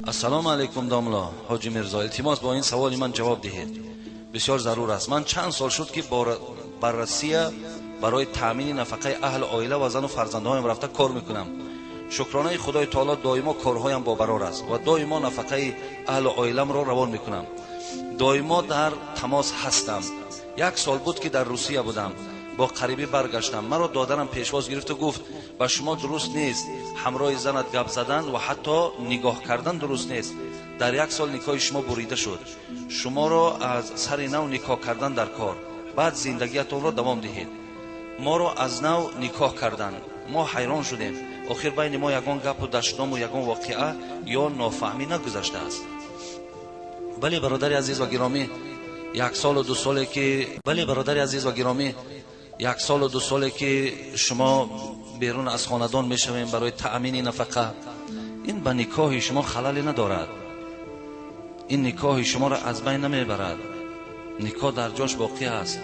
السلام علیکم داملا حاجی مرزا، التماس با این سوال من جواب دهید، بسیار ضرور است. من چند سال شد که بررسی برای تامین نفقه اهل عائله و زن و فرزندهایم رفته کار میکنم. شکرانه خدای تعالی دائما کارهایم با برار است و دائما نفقه اهل عائلم را روان میکنم. دائما در تماس هستم. یک سال بود که در روسیه بودم، با قریبی برگشتم. مرا دادرم پیشواز گرفت و گفت با شما درست نیست همراه زنت گپ زدن و حتی نگاه کردن درست نیست. در یک سال نکاح شما بریده شد. شما را از سر نو نکاح کردن در کار، بعد زندگیتون را دوام دهید. ما را از نو نکاح کردن، ما حیران شدیم. آخر بین ما یگان گپ و دشنام و یگان واقعه یا نافهمی نگذشته است. بله برادر عزیز و گرامی، یک سال و دو ساله که شما بیرون از خاندان میشویم برای تأمین نفقه. این به نکاح شما خللی ندارد، این نکاح شما را از بین نمیبرد. نکاح در جاش باقی است،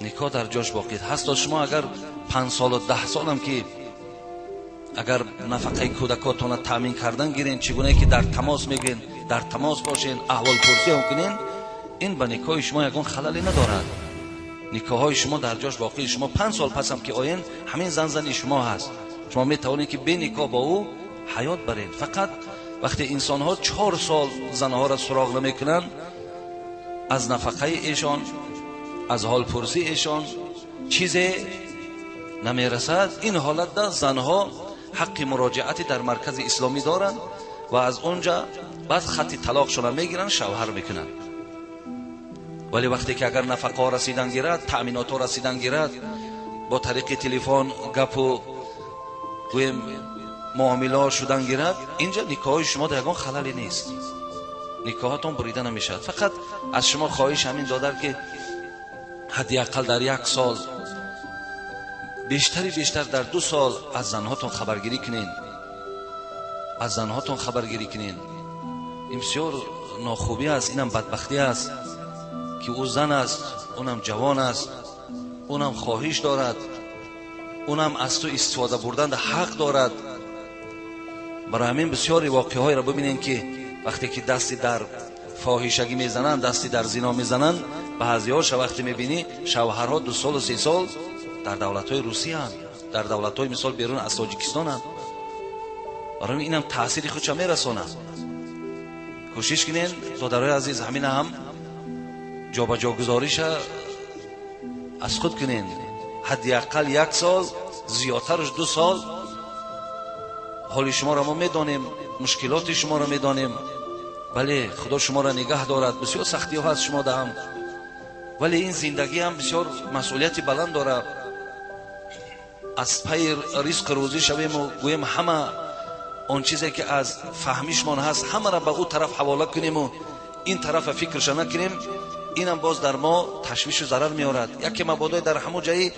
نکاح در جاش باقی هست. شما اگر 5 سال و 10 سال هم که اگر نفقه کودکاتون را تامین کردن گیرین، چگونه که در تماس میگین، در تماس باشین، احوال پرسی هم کنین، این به نکاح شما یگان خللی ندارد. نکاح های شما در جاش باقی. شما 5 سال پس هم که آین همین زن شما هست. شما میتوانید که به نکاح با او حیات برید. فقط وقتی انسان ها 4 سال زنها را سراغ نمیکنن، از نفقه ایشان، از حال پرسی ایشان چیزی نمیرسد، این حالت ده زنها حق مراجعتی در مرکز اسلامی دارند و از اونجا بعد خط طلاقشون میگیرن، شوهر میکنن. ولی وقتی که اگر نفقه رسیدن گیرد، تأمینات رسیدن گیرد، با طریق تلفن گپ و گویم معامله شدن گیرد، اینجا نکاح شما در یگان خللی نیست، نکاحتون بریده نمیشد. فقط از شما خواهش همین دادر که حداقل در 1 سال، بیشتر در 2 سال از زنهاتون خبرگیری کنین، از زنهاتون خبرگیری کنین. این بسیار ناخوبی است، اینم بدبختی است که او زن است، اونم جوان است، اونم خواهش دارد، اونم از تو استفاده بردن حق دارد. برای همین بسیاری واقعه های را ببینین که وقتی که دستی در فاحشگی میزنن، دستی در زنا میزنن، بعضی هاش وقتی میبینی شوهرها 2 سال و 3 سال در دولت های روسیه هستند، در دولت های مثال بیرون از تاجیکستان هستند. برای همین اینم تأثیر خودش میرسونه. کوشش کنین دادرای عزیز، همین هم جابجا گذاریش از خود کنین. حداقل 1 سال، زیادترش 2 سال. حال شما را ما میدانیم، مشکلات شما را میدانیم. بله خدا شما را نگه دارد. بسیار سختی ها هست شما دهم، ولی این زندگی هم بسیار مسئولیت بلند داره. از پی رزق روزی شویم و گویم همه اون چیزی که از فهمیشمان هست همه را به او طرف حواله کنیم و این طرف فکرش نکنیم، اینم باز در ما تشویش و ضرر میارد. یکی مبادا در همون جایی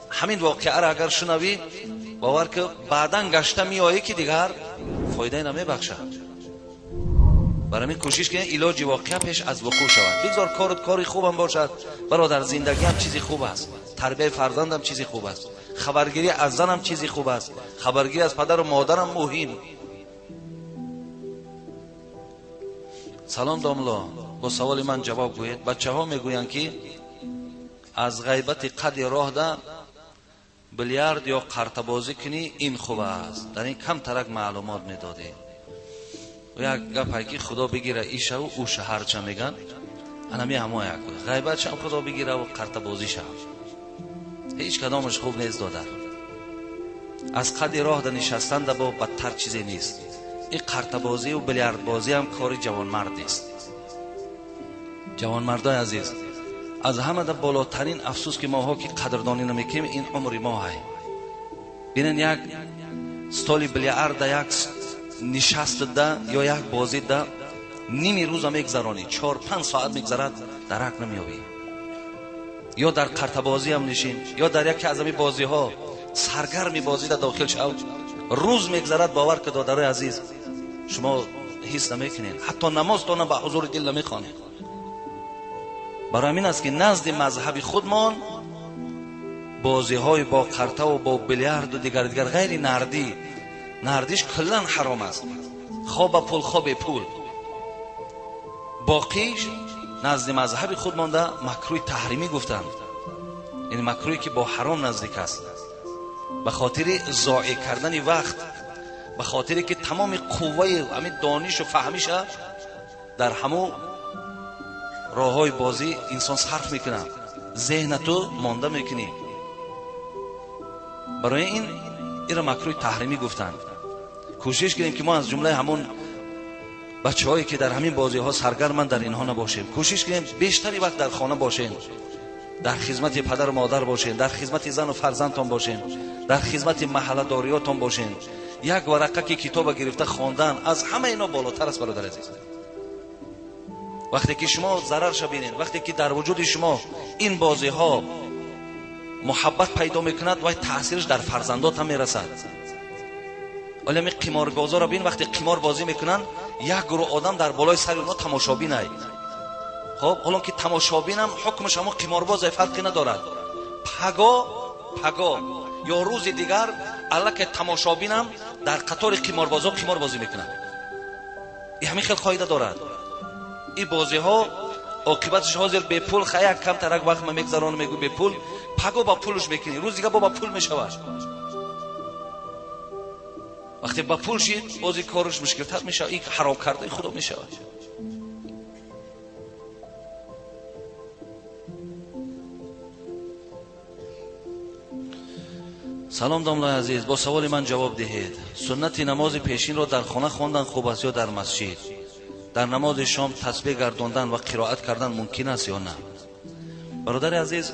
همین واقعه را اگر شنوی، باور که بعداً گشته میایی که دیگر فایده نمیبخشد. برای همین کوشش کنید علاج واقعه پیش از وقوع شود. بگذار کارت کاری خوبم باشد برادر، زندگی هم چیزی خوب است، تربیت فرزند هم چیزی خوب است، خبرگیری از زن هم چیزی خوب است، خبرگیری از پدر و مادر هم مهم. سلام داملا، با سوال من جواب گویید. بچه ها میگویند که از غیبت قد راه ده بلیارد یا قرطه بازی کنی این خوب است. در این کم ترک معلومات میدادی و یک گپ که خدا بگیره ایشه و او شهر چه میگن، انمی همه یک غیبت شم خدا بگیره و قرطه بازی شم، هیچ کدامش خوب نیست دادر. از قد راه ده نشستن ده با بدتر چیزی نیست. این قرطه بازی و بلیارد بازی هم کار جوان مرد است. جوان مردای عزیز، از همه ده بالاترین افسوس که ما ها که قدردانی نمیکنیم این عمر ما هست. ببینن یک استال بلیارد ده، یک نشست ده یا یک بازی ده نیمی روز هم میگذرانی، 4-5 ساعت میگذرد درک نمیابی. یا در قرطه بازی هم نشین، یا در یکی از این بازی ها سرگرمی بازی ده داخل شو، روز میگذرد. باور که دادرای عزیز شما حس نمیکنین، حتی نمازتون به حضور دل نمیخوانید. برای همین است که نزد مذهب خودمان بازی های با قرطه و با بلیارد و دیگر غیر نردی، نردیش کلن حرام است. خواب پول خواب پول. باقیش نزد مذهب خود مانده مکروه تحریمی گفتند، یعنی مکروهی که با حرام نزدیک است، به خاطر ضایع کردن وقت، به خاطری که تمام قوه همین دانش و فهمیش در همون راههای بازی انسان صرف میکنه، ذهن تو مانده میکنی. برای این را مکروه تحریمی گفتند. کوشش کنیم که ما از جمله همون بچه‌هایی که در همین بازی ها سرگرم در اینها نباشیم. کوشش کنیم بیشتری وقت در خانه باشین، در خدمت پدر و مادر باشین، در خدمت زن و فرزندتان باشین، در خدمت محله داریاتان باشین. یک ورقه که کتاب گرفته خواندن از همه اینا بالاتر است برادر عزیز. وقتی که شما ضررش ببینید، وقتی که در وجود شما این بازی ها محبت پیدا میکند و تاثیرش در فرزندات هم میرسد. ولی می قماربازا را ببین، وقتی قمار بازی میکنن یک گروه آدم در بالای سر اونها تماشابین است. خب حالا که تماشابین هم حکمش هم قمارباز فرقی ندارد. پگا یا روز دیگر الک تماشابین هم در قطار قماربازا قمار بازی میکنن. این همین خیلی فایده دارد. این بازی ها عاقبتش حاضر به پول خیلی کم ترک وقت ما میگذرانم، میگو به پول پگا با پولش میکنی، روز دیگه با پول میشود. وقتی با پول شید بازی کارش مشکل تر میشه، این حرام کرده خدا میشود. سلام داملای عزیز، با سوال من جواب دهید. سنت نماز پیشین را در خانه خواندن خوب است یا در مسجد؟ در نماز شام تسبیح گرداندن و قرائت کردن ممکن است یا نه؟ برادر عزیز،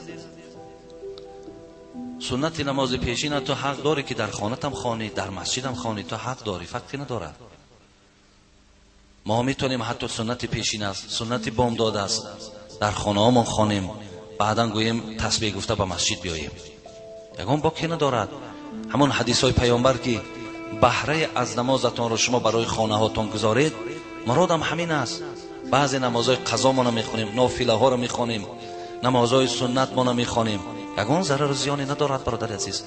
سنت نماز پیشین تو حق داری که در خانه هم خوانی، در مسجد هم خوانی، تو حق داری، فرقی نداره. ما میتونیم حتی سنت پیشین است، سنت بامداد است، در خانه هامون خوانیم، بعدا گوییم تسبیح گفته به مسجد بیاییم، یگان باکی ندارد. همون حدیث های پیامبر که بهره از نمازتان را شما برای خانه هاتون گذارید، مرادم همین است. بعضی نمازهای قضا ما نمیخونیم، نافله ها را میخونیم، نمازهای سنت ما نمیخونیم، یگان ضرر و زیانی ندارد برادر عزیز.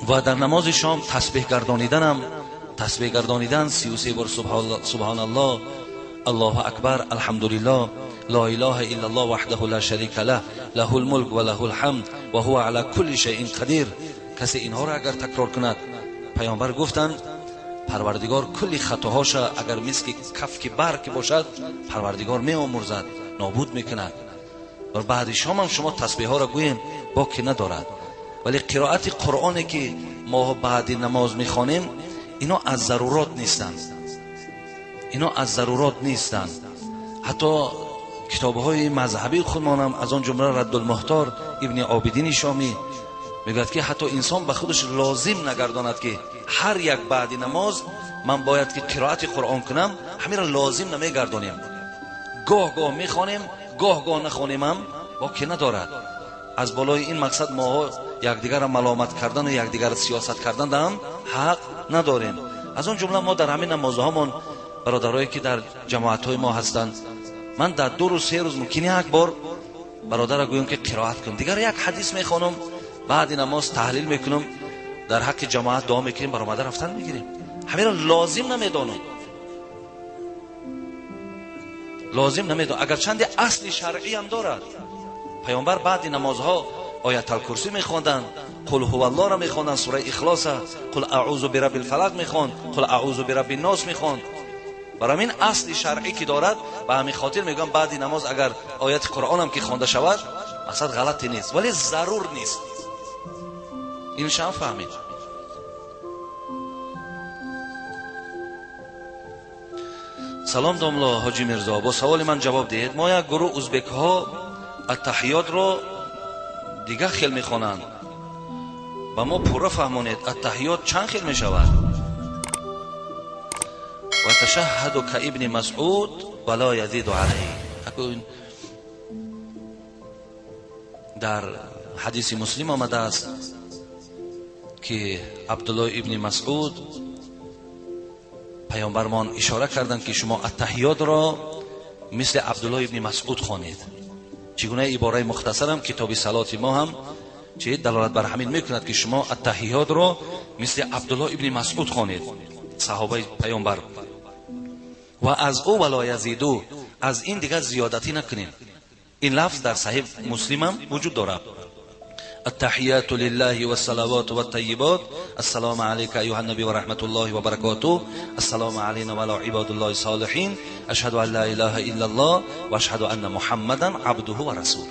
و در نماز شام تسبیح گردانیدن 33 بار سبحان الله، الله اکبر، الحمدلله، لا اله الا الله وحده لا شریک له، له الملک و له الحمد و هو علی کل شیء قدیر. کسی اینها را اگر تکرار کند، پیامبر گفتند پروردگار کلی خطاهاش اگر مثل کفک برگ باشد پروردگار میآمرزد، نابود میکند. و بعد شام هم شما تسبیح ها را گوییم، باکی ندارد. ولی قرائت قرآنی که ما بعد نماز میخوانیم، اینا از ضرورات نیستند. حتی کتاب‌های مذهبی خودمان هم از آن جمله رد المحتار ابن عابدین شامی میگوید که حتی انسان به خودش لازم نگرداند که هر یک بعد نماز من باید که قرائت قرآن کنم، همین را لازم نمیگردانیم. گاه میخوانیم، گاه نخوانیم هم باکی ندارد. از بالای این مقصد ما یکدیگر را ملامت کردن و یکدیگر را سیاست کردن هم حق نداریم. از اون جمله ما در همین نمازهامون برادرایی که در جماعت‌های ما هستند، من در 2 روز 3 روز ممکنه یک بار برادر را گویم که قرائت کن، دیگر یک حدیث میخوانم، بعد نماز تحلیل میکنم، در حق جماعت دعا میکنیم، برآمده رفتن میگیریم. همین را لازم نمیدانم. اگر چند اصل شرعی هم دارد. پیامبر بعد نمازها آیت الکرسی میخواندن، قل هو الله را میخواندن، سوره اخلاص، قل اعوذ برب الفلق میخواند، قل اعوذ برب الناس میخواند. برای این اصل شرعی که دارد، به همین خاطر میگم بعد نماز اگر آیت قرآن هم که خوانده شود مقصد غلطی نیست، ولی ضرور نیست. این شما فهمید. سلام داملا حاجی مرزا، با سوال من جواب دهید. ما یک گروه ازبک ها التحیات رو دیگه خیل میخوانند، با ما پورا فهمونید التحیات چند خیل میشود؟ و تشهد که ابن مسعود ولا یزید علیه. در حدیث مسلم آمده است که عبدالله ابن مسعود پیامبرمان اشاره کردند که شما التحیات را مثل عبدالله ابن مسعود خوانید. چگونه عباره مختصرم کتاب صلات ما هم چه دلالت بر همین میکند که شما التحیات رو مثل عبدالله ابن مسعود خوانید، صحابه پیامبر، و از او ولا یزیدو، از این دیگر زیادتی نکنین. این لفظ در صحیح مسلم هم وجود دارد. التحیات لله والصلوات والطیبات، السلام علیک ایها النبی و رحمت الله و برکاته، السلام علینا و علی عباد الله الصالحین، اشهد ان لا اله الا الله و اشهد ان محمدا عبده و رسوله.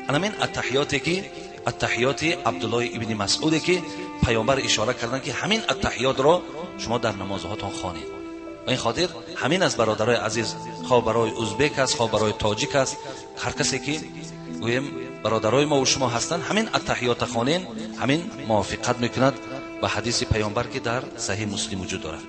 همین التحیاتی که التحیات عبدالله ابن مسعود که پیامبر اشاره کردن که همین التحیات را شما در نمازهاتون خوانید. و این خاطر همین از برادرای عزیز، خواه برای ازبک است، خواه برای تاجیک است، هر کسی که گویم برادرای ما و شما هستند، همین التحیات خوانین، همین موافقت میکند به حدیث پیامبر که در صحیح مسلم وجود دارد.